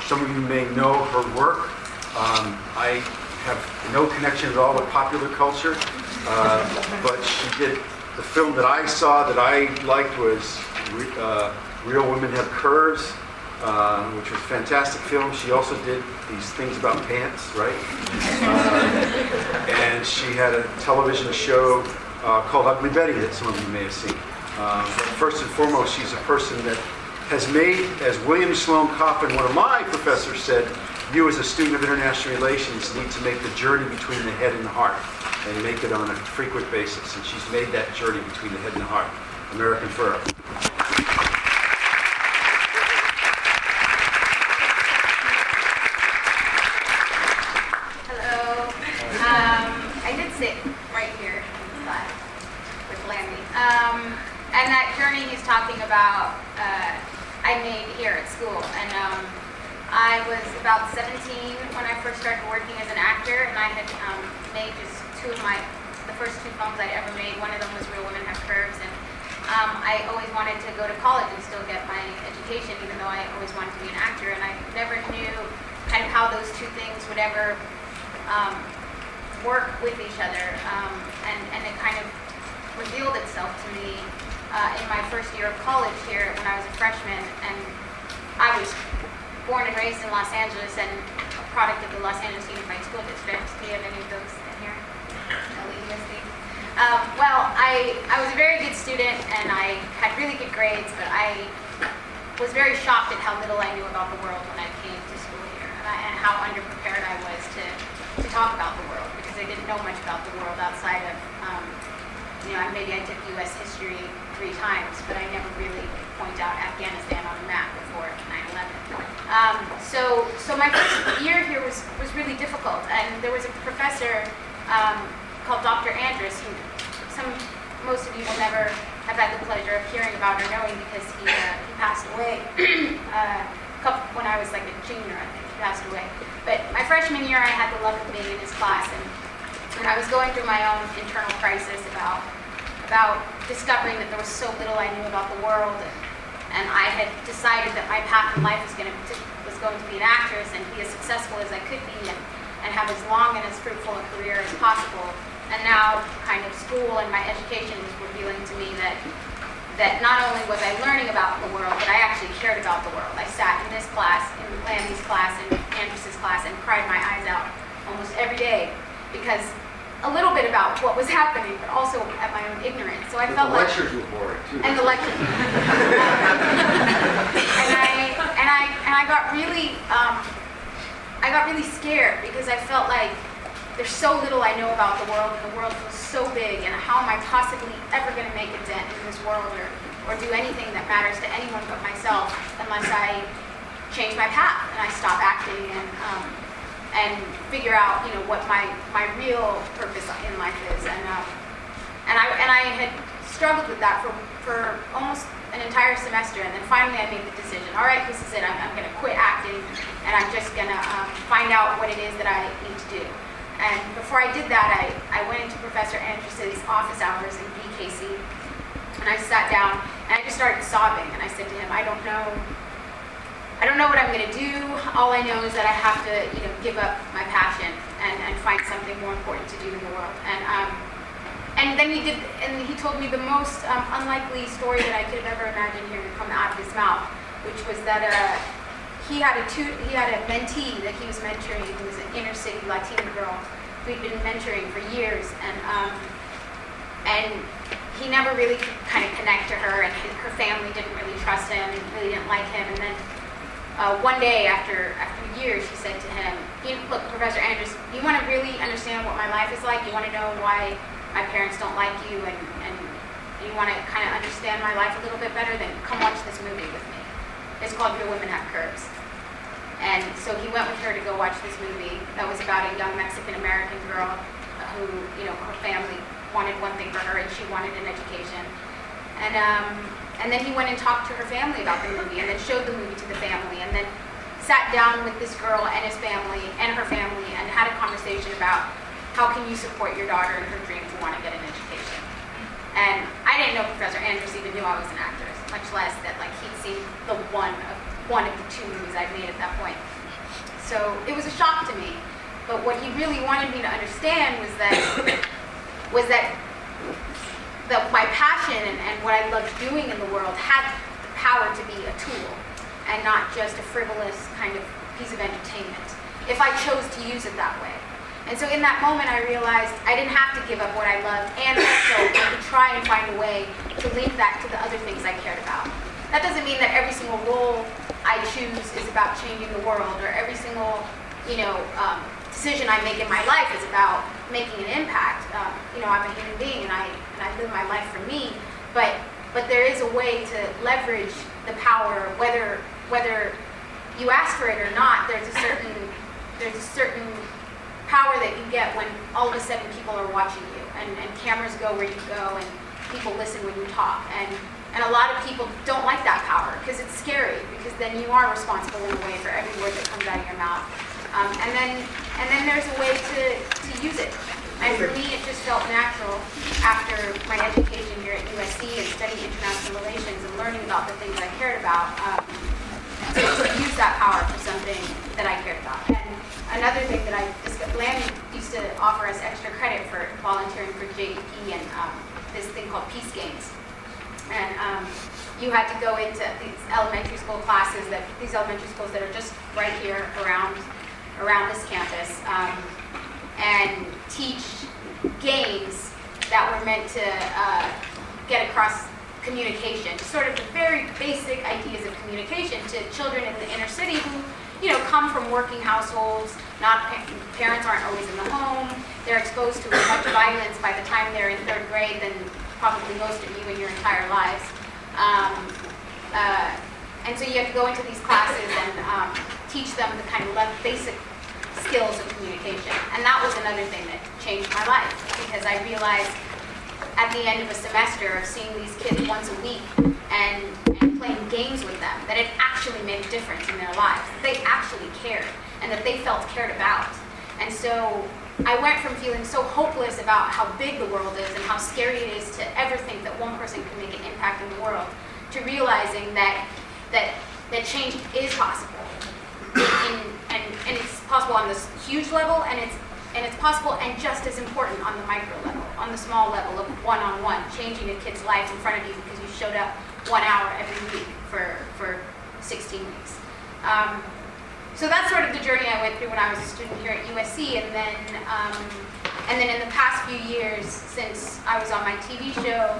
Some of you may know her work. I have no connection at all with popular culture, but she did the film that I saw that I liked was Real Women Have Curves, which was a fantastic film. She also did these things about pants, right? And she had a television show called Ugly Betty that some of you may have seen. First and foremost, she's a person that has made, as William Sloane Coffin, one of my professors, said, you as a student of international relations need to make the journey between the head and the heart and make it on a frequent basis. And she's made that journey between the head and the heart. American Ferrea. Hello. I did sit right here in the class with Lanny. And that journey he's talking about, I made here at school. And I was about 17 when I first started working as an actor, and I had made just the first two films I'd ever made. One of them was Real Women Have Curves, and I always wanted to go to college and still get my education, even though I always wanted to be an actor, and I never knew kind of how those two things would ever work with each other, and it kind of revealed itself to me in my first year of college here when I was a freshman, and I was born and raised in Los Angeles and a product of the Los Angeles Unified School District. Do you have any of those in here? LEUSD. Well, I was a very good student and I had really good grades, but I was very shocked at how little I knew about the world when I came to school here, and how underprepared I was to talk about the world, because I didn't know much about the world outside of, maybe I took U.S. history 3 times, but I never really point out Afghanistan on the map before 9/11. So my first year here was really difficult, and there was a professor called Dr. Andrus, who most of you will never have had the pleasure of hearing about or knowing, because he passed away when I was like a junior. I think he passed away. But my freshman year, I had the luck of being in his class, and I was going through my own internal crisis about discovering that there was so little I knew about the world, and I had decided that my path in life was going to be an actress and be as successful as I could be, and have as long and as fruitful a career as possible. And now kind of school and my education was revealing to me that not only was I learning about the world, but I actually cared about the world. I sat in this class, in Landy's class, and Andrus's class, and cried my eyes out almost every day, because a little bit about what was happening, but also at my own ignorance. So I felt like the lectures were boring too. And the lectures. and I got really scared, because I felt like there's so little I know about the world, and the world feels so big, and how am I possibly ever going to make a dent in this world, or do anything that matters to anyone but myself, unless I change my path and I stop acting and figure out, what my real purpose in life is. And I had struggled with that for almost an entire semester, and then finally I made the decision. All right, this is it. I'm going to quit acting, and I'm just going to find out what it is that I need to do. And before I did that, I went into Professor Andrus's office hours in BKC, and I sat down and I just started sobbing. And I said to him, I don't know what I'm going to do. All I know is that I have to, give up my passion and find something more important to do in the world. And then he told me the most unlikely story that I could have ever imagined hearing come out of his mouth, which was that he had a mentee that he was mentoring, who was an inner city Latina girl who he'd been mentoring for years, and he never really could kind of connect to her, and her family didn't really trust him and really didn't like him. And then one day, after years, she said to him, look, Professor Andrus, you want to really understand what my life is like? You want to know why my parents don't like you, and you want to kind of understand my life a little bit better? Then come watch this movie with me. It's called Real Women Have Curves. And so he went with her to go watch this movie that was about a young Mexican-American girl who, her family wanted one thing for her, and she wanted an education. And then he went and talked to her family about the movie, and then showed the movie to the family, and then sat down with this girl and his family and her family and had a conversation about how can you support your daughter in her dream to want to get an education. And I didn't know Professor Andrus even knew I was an actress, much less that he'd seen the one of one of the 2 movies I'd made at that point. So it was a shock to me. But what he really wanted me to understand was that my passion and what I loved doing in the world had the power to be a tool and not just a frivolous kind of piece of entertainment, if I chose to use it that way. And so in that moment I realized I didn't have to give up what I loved, and also I could try and find a way to link that to the other things I cared about. That doesn't mean that every single role I choose is about changing the world, or every single, decision I make in my life is about making an impact. I'm a human being and I live my life for me, but there is a way to leverage the power, whether you ask for it or not. There's a certain power that you get when all of a sudden people are watching you, and cameras go where you go, and people listen when you talk, and a lot of people don't like that power because it's scary, because then you are responsible in a way for every word that comes out of your mouth. And then there's a way to use it. And for me, it just felt natural after my education here at USC and studying international relations and learning about the things I cared about, to use that power for something that I cared about. And another thing that Lamb used to offer us extra credit for volunteering for JEP and this thing called Peace Games. And you had to go into these elementary school classes, these elementary schools that are just right here around this campus, and teach games that were meant to get across communication, sort of the very basic ideas of communication to children in the inner city who, come from working households. Parents aren't always in the home. They're exposed to as much violence by the time they're in 3rd grade than probably most of you in your entire lives. And so you have to go into these classes and teach them the kind of basic skills of communication. And that was another thing that changed my life, because I realized at the end of a semester of seeing these kids once a week and playing games with them, that it actually made a difference in their lives, that they actually cared, and that they felt cared about. And so I went from feeling so hopeless about how big the world is and how scary it is to ever think that one person can make an impact in the world, to realizing that change is possible. And it's possible on this huge level, and it's possible and just as important on the micro level, on the small level of one-on-one, changing a kid's life in front of you because you showed up 1 hour every week for 16 weeks. So that's sort of the journey I went through when I was a student here at USC, and then in the past few years, since I was on my TV show,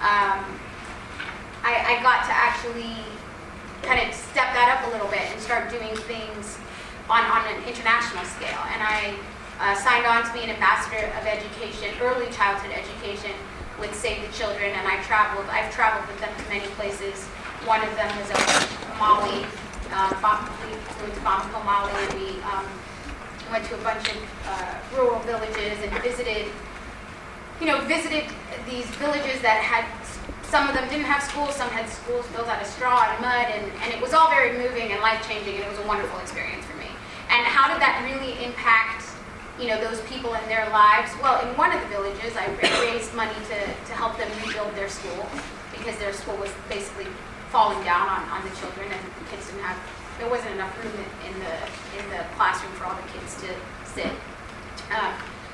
I got to actually kind of step that up a little bit and start doing things on an international scale. And I signed on to be an ambassador of education, early childhood education, with Save the Children, and I've traveled with them to many places. One of them was Mali. We flew to Bamako, Mali, and we went to a bunch of rural villages and visited these villages that had, some of them didn't have schools, some had schools built out of straw and mud, and it was all very moving and life-changing, and it was a wonderful experience for me. And how did that really impact those people in their lives? Well, in one of the villages, I raised money to help them rebuild their school, because their school was basically falling down on the children, and the kids there wasn't enough room in the classroom for all the kids to sit.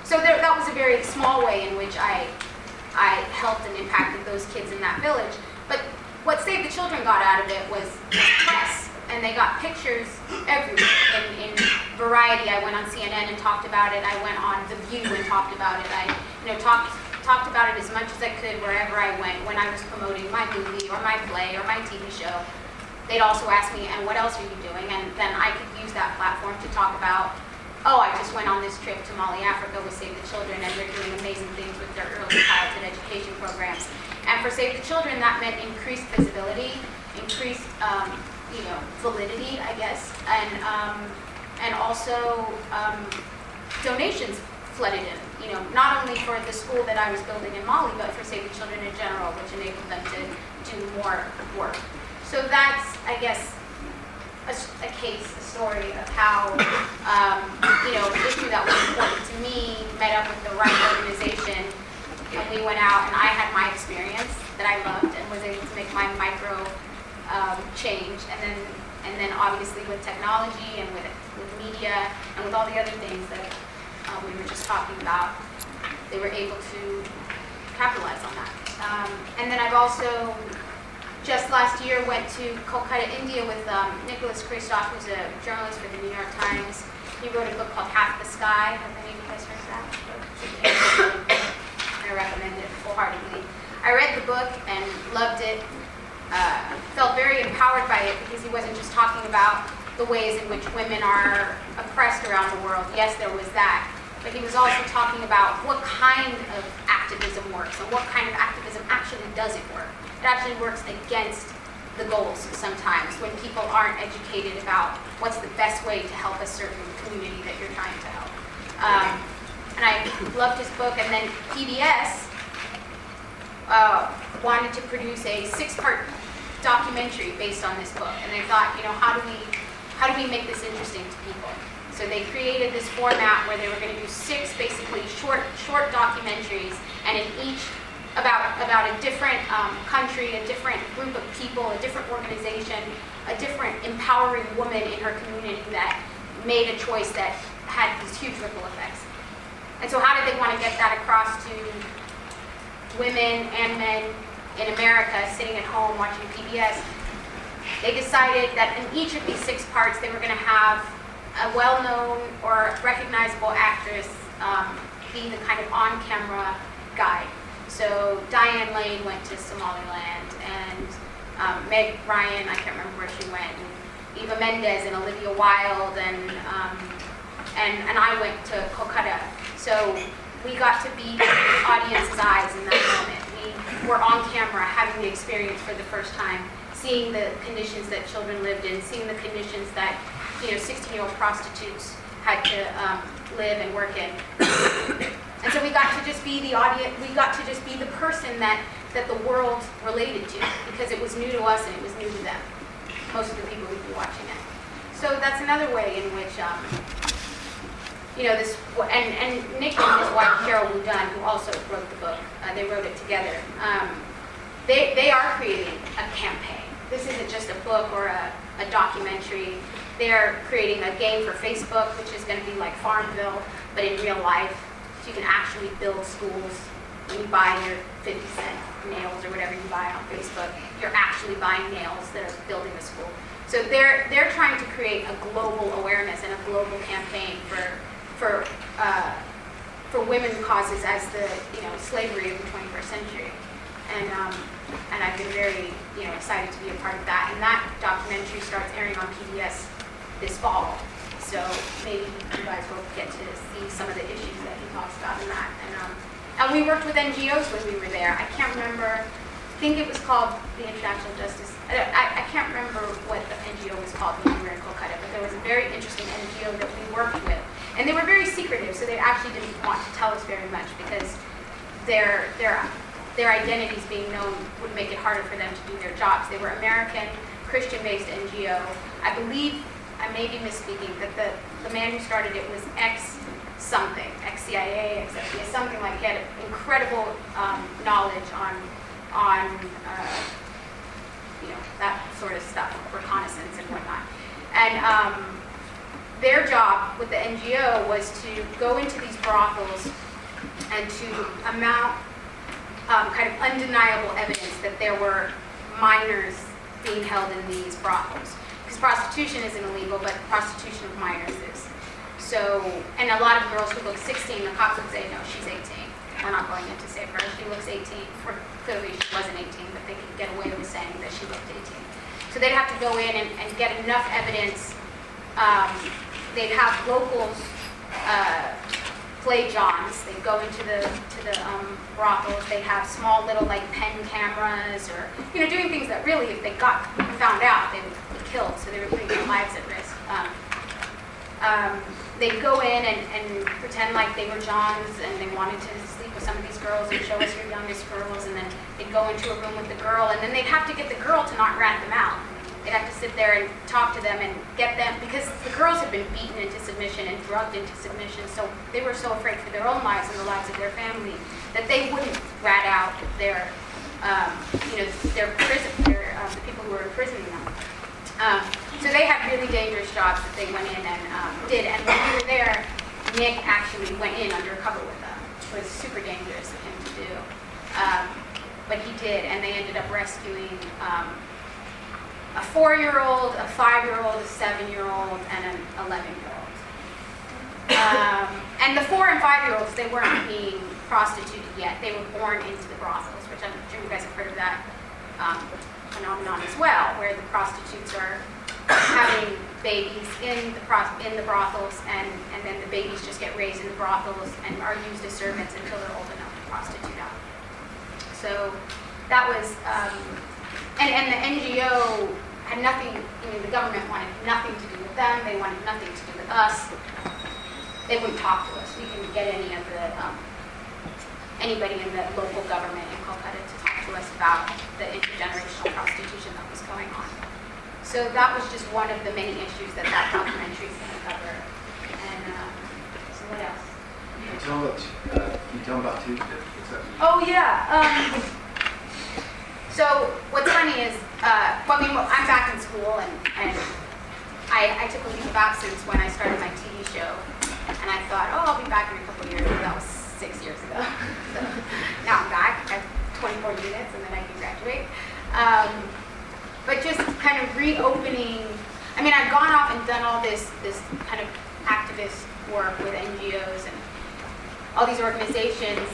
So that was a very small way in which I helped and impacted those kids in that village. But what Save the Children got out of it was press, and they got pictures everywhere. In Variety, I went on CNN and talked about it. I went on The View and talked about it. I talked about it as much as I could wherever I went when I was promoting my movie or my play or my TV show. They'd also ask me, and what else are you doing? And then I could use that platform to talk about, I just went on this trip to Mali, Africa with Save the Children, and they're doing amazing things with their early childhood education programs. And for Save the Children, that meant increased visibility, increased validity, I guess, and also donations flooded in. Not only for the school that I was building in Mali, but for Save the Children in general, which enabled them to do more work. So that's, I guess, a story of how, an issue that was important to me met up with the right organization, and we went out, and I had my experience that I loved and was able to make my micro change, and then And then obviously with technology and with media and with all the other things that we were just talking about, they were able to capitalize on that. And then I've also, just last year, went to Kolkata, India with Nicholas Kristof, who's a journalist for the New York Times. He wrote a book called Half the Sky. Have any of you guys heard of that? I recommend it wholeheartedly. I read the book and loved it. Felt very empowered by it because he wasn't just talking about the ways in which women are oppressed around the world. Yes, there was that. But he was also talking about what kind of activism works and what kind of activism actually doesn't work. It actually works against the goals sometimes when people aren't educated about what's the best way to help a certain community that you're trying to help. And I loved his book. And then PBS wanted to produce a 6-part documentary based on this book. And they thought, how do we make this interesting to people? So they created this format where they were going to do 6 basically short documentaries, and in each about a different country, a different group of people, a different organization, a different empowering woman in her community that made a choice that had these huge ripple effects. And so how did they want to get that across to women and men in America sitting at home watching PBS? They decided that in each of these 6 parts they were going to have a well-known or recognizable actress be the kind of on-camera guide. So Diane Lane went to Somaliland, and Meg Ryan, I can't remember where she went, and Eva Mendes and Olivia Wilde, and I went to Kolkata. So we got to be the audience's eyes in that moment. We were on camera having the experience for the first time, seeing the conditions that children lived in, seeing the conditions that 16-year-old prostitutes had to live and work in. And so we got to just be the audience, we got to just be the person that the world related to, because it was new to us and it was new to them, most of the people who'd be watching it. So that's another way in which, this, and Nick and his wife, Carol Dunn, who also wrote the book, they wrote it together. They are creating a campaign. This isn't just a book or a documentary. They're creating a game for Facebook, which is going to be like Farmville, but in real life. So you can actually build schools. When you buy your 50-cent nails or whatever you buy on Facebook, you're actually buying nails that are building a school. So they're trying to create a global awareness and a global campaign for women's causes as the slavery of the 21st century. And I've been very excited to be a part of that. And that documentary starts airing on PBS this fall. So maybe you guys will get to see some of the issues that he talks about in that. And we worked with NGOs when we were there. I can't remember, I think it was called the International Justice. I can't remember what the NGO was called when we were in Kolkata, but there was a very interesting NGO that we worked with. And they were very secretive, so they actually didn't want to tell us very much because their identities being known would make it harder for them to do their jobs. They were American, Christian-based NGO. I believe, I may be misspeaking, that the man who started it was ex-something, ex-CIA, ex-FBI, something like that. He had incredible knowledge on that sort of stuff, reconnaissance and whatnot. And their job with the NGO was to go into these brothels and to amount kind of undeniable evidence that there were minors being held in these brothels. Because prostitution isn't illegal, but prostitution of minors is. So, and a lot of girls who look 16, the cops would say, no, she's 18. We're not going in to save her. She looks 18. Or clearly she wasn't 18, but they could get away with saying that she looked 18. So they'd have to go in and get enough evidence. They'd have locals play Johns. They'd go into the brothels. They'd have small little like pen cameras or doing things that really, if they got found out, they would be killed. So they were putting their lives at risk. They'd go in and pretend like they were Johns and they wanted to sleep with some of these girls and show us your youngest girls, and then they'd go into a room with the girl, and then they'd have to get the girl to not rat them out. They'd have to sit there and talk to them and get them, because the girls had been beaten into submission and drugged into submission, so they were so afraid for their own lives and the lives of their family that they wouldn't rat out their the people who were imprisoning them. So they had really dangerous jobs that they went in and did. And when we were there, Nick actually went in undercover with them. It was super dangerous of him to do. But he did, and they ended up rescuing a 4-year-old, a 5-year-old, a 7-year-old, and an 11-year-old. And the 4 and 5-year-olds, they weren't being prostituted yet. They were born into the brothels, which I'm sure you guys have heard of that phenomenon as well, where the prostitutes are having babies in the brothels, and then the babies just get raised in the brothels and are used as servants until they're old enough to prostitute out. So that was, and the NGO had nothing, the government wanted nothing to do with them. They wanted nothing to do with us. They wouldn't talk to us. We couldn't get any of the, anybody in the local government in Calcutta to talk to us about the intergenerational prostitution that was going on. So that was just one of the many issues that documentary is going to cover. And so what else? Can you tell them about Tuesday? Oh yeah. So what's funny is, I'm back in school, and I took a leave of absence when I started my TV show, and I thought, I'll be back in a couple of years. That was 6 years ago. So now I'm back. I have 24 units, and then I can graduate. But just kind of reopening. I've gone off and done all this kind of activist work with NGOs and all these organizations,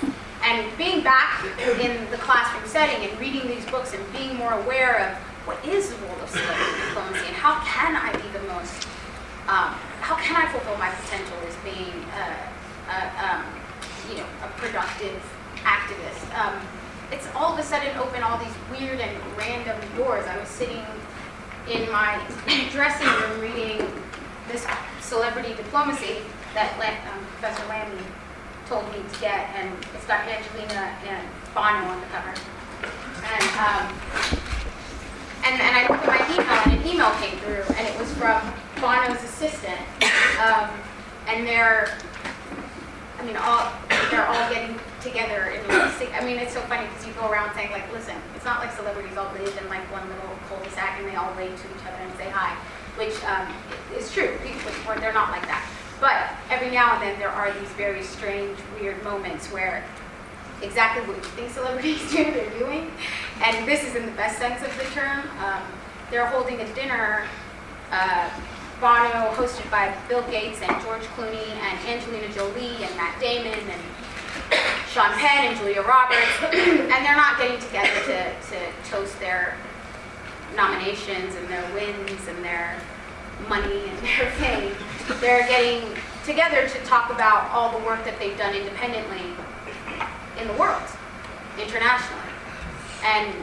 and being back in the classroom setting and reading these books and being more aware of what is the role of celebrity diplomacy and how can I be the most, how can I fulfill my potential as being a productive activist. It's all of a sudden opened all these weird and random doors. I was sitting in my dressing room reading this celebrity diplomacy that Professor Lammy told me to get, and it's got Angelina and Bono on the cover. And I looked at my email, and an email came through, and it was from Bono's assistant. And they're all getting together in it's so funny because you go around saying, like, listen, it's not like celebrities all live in like one little cul-de-sac and they all wave to each other and say hi, which is true. They're not like that. But every now and then there are these very strange, weird moments where exactly what you think celebrities do, they're doing. And this is in the best sense of the term. They're holding a dinner, Bono, hosted by Bill Gates and George Clooney and Angelina Jolie and Matt Damon and Sean Penn and Julia Roberts. And they're not getting together to toast their nominations and their wins and their money and their fame. They're getting together to talk about all the work that they've done independently in the world, internationally, and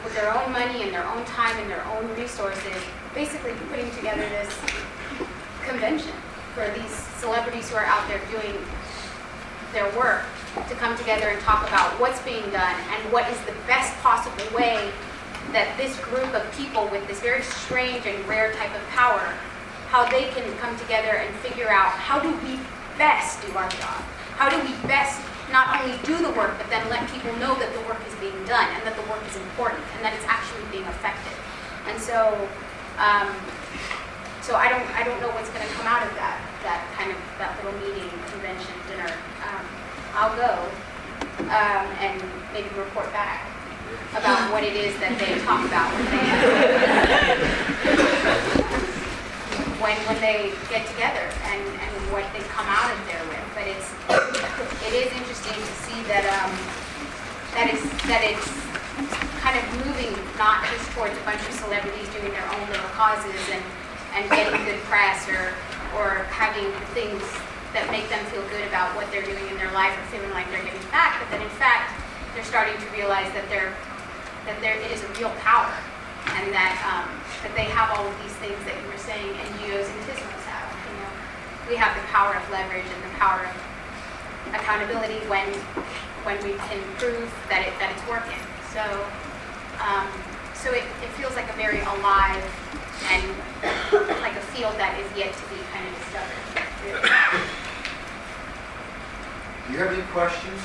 with their own money and their own time and their own resources, basically putting together this convention for these celebrities who are out there doing their work to come together and talk about what's being done and what is the best possible way that this group of people with this very strange and rare type of power, how they can come together and figure out how do we best do our job? How do we best not only do the work, but then let people know that the work is being done and that the work is important and that it's actually being effective. And so I don't know what's going to come out of that little meeting, convention, dinner. I'll go and maybe report back about what it is that they talk about when they get together and what they come out of there with. But it is interesting to see that it's kind of moving not just towards a bunch of celebrities doing their own little causes and getting good press or having things that make them feel good about what they're doing in their life or feeling like they're giving back, but that in fact they're starting to realize that there is a real power, and that they have all of these things that you were saying NGOs and TISMOs have. We have the power of leverage and the power of accountability when we can prove that it's working. So it feels like a very alive and like a field that is yet to be kind of discovered. Really. Do you have any questions?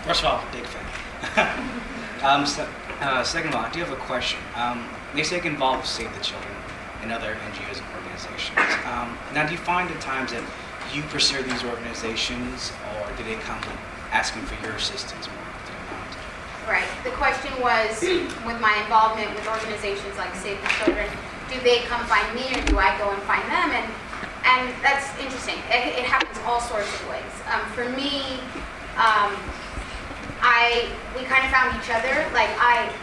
First of all, big fan. Second of all, I do have a question. They say get involved with Save the Children and other NGOs and organizations. Now, do you find at times that you pursue these organizations, or do they come asking for your assistance more often than not? Right. The question was, with my involvement with organizations like Save the Children, do they come find me or do I go and find them? And that's interesting. It happens all sorts of ways. For me, we kind of found each other.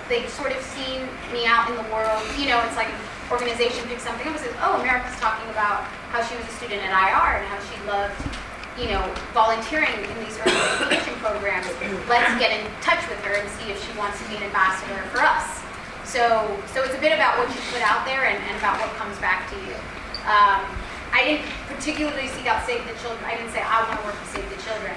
They sort of seen me out in the world. You know, it's like an organization picks something up and says, oh, America's talking about how she was a student at IR and how she loved, volunteering in these early education programs. Let's get in touch with her and see if she wants to be an ambassador for us. So it's a bit about what you put out there and about what comes back to you. I didn't particularly seek out Save the Children. I didn't say I want to work with Save the Children.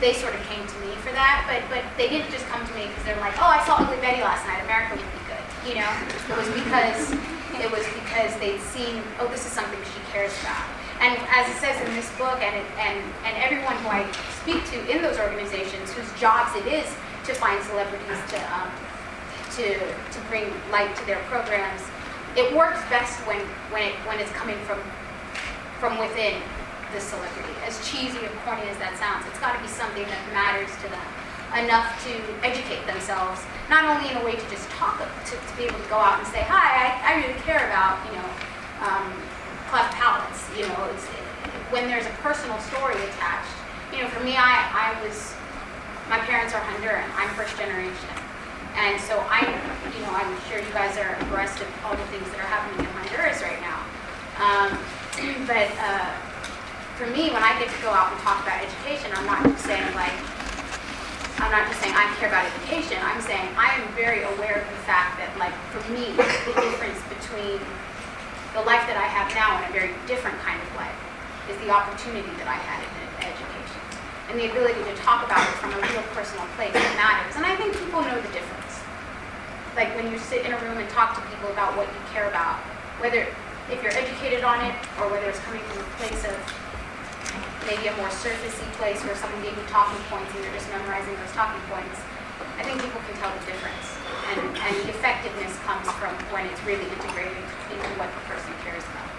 They sort of came to me for that, but they didn't just come to me because they're like, oh, I saw Ugly Betty last night. America would be good. It was because they'd seen, oh, this is something she cares about. And as it says in this book, and everyone who I speak to in those organizations, whose jobs it is to find celebrities to bring light to their programs, it works best when it's coming from within the celebrity. As cheesy or corny as that sounds, it's got to be something that matters to them enough to educate themselves, not only in a way to just talk, to be able to go out and say, hi, I really care about, cleft palates. It's when there's a personal story attached. For me, my parents are Honduran. I'm first generation. And so I'm sure you guys are abreast of all the things that are happening in Honduras right now. But for me, when I get to go out and talk about education, I'm not just saying I care about education. I'm saying I am very aware of the fact that, for me, the difference between the life that I have now and a very different kind of life is the opportunity that I had in education and the ability to talk about it from a real personal place that matters. And I think people know the difference. Like when you sit in a room and talk to people about what you care about, whether if you're educated on it or whether it's coming from a place of maybe a more surfacey place where someone gave you talking points and you're just memorizing those talking points, I think people can tell the difference. And the effectiveness comes from when it's really integrated into what the person cares about.